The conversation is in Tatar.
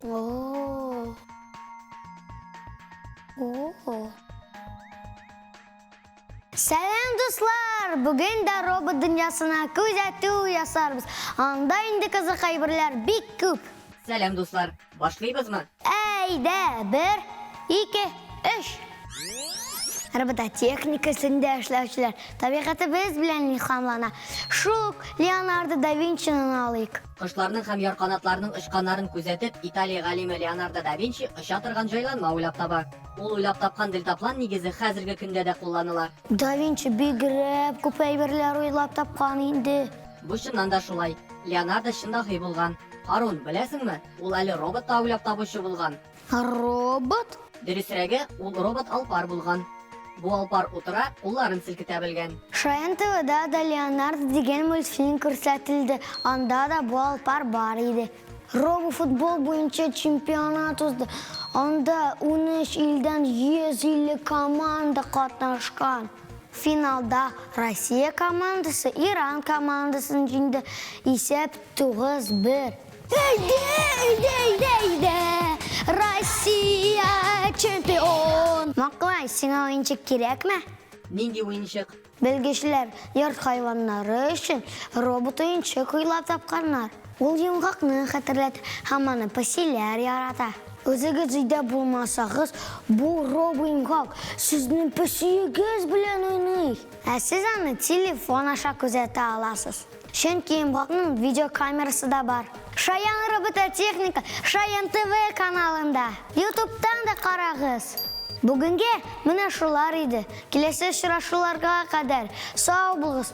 Oo. Selam dostlar. Bugün de robot dünyasına күзәтү ясарбыз. Анда инде кызыкай бирләр бик күп. Selam dostlar. Başlayabiliriz. Әйдә, 1, 2, 3. Робототехникасында эшләүчеләр табигаты без белән илһамлана. Шул Леонардо да Винчи'ни алыйк. Кошларның һәм ярканатларның очканнарын күзәтеп, Италия галиме Леонардо да Винчи оча торган җайланма уйлап таба. Ул уйлап тапкан дельтаплан нигезе хәзерге көндә дә кулланыла. Да Винчи бигрәк күп әйберләр уйлап тапкан инде. Бу чыннан да шулай. Леонардо чындагы булган. Харун, беләсеңме? Ул әле робот та уйлап табучы булган. Робот? Дөресрәге, ул робот алпар булган. Бу алпар утыра, улларын селкетә белгән. Шаян ТВ'да да Леонардо деген мультфильм күрсәтелде. Анда да бу алпар бар иде. Робофутбол буенча чемпионат узды. Анда 13 илдән 150 команда катнашкан. Финалда Россия командасы Иран командасын җиңде. Исәп 9-1. Әйдә! Россия чемпион! Маклай, сиңа уенчык кирәкме? Нинди уенчык? Белгечләр йорт хайваннары өчен робот уенчык уйлап тапканнар. Ул йомгакны хәтерләтә һәм аны песиләр ярата. Үзегез өйдә булмасагыз, бу робот сезнең песигез белән уйный. Ә сез аны телефон аша күзәтә аласыз. Чөнки йомгакның видеокамерасы да бар. Шаян робототехника Шаян ТВ каналында. YouTube'тан да карагыз. Бүгенге менә шулар иде. Киләсе очрашуларга кадәр сау булыгыз.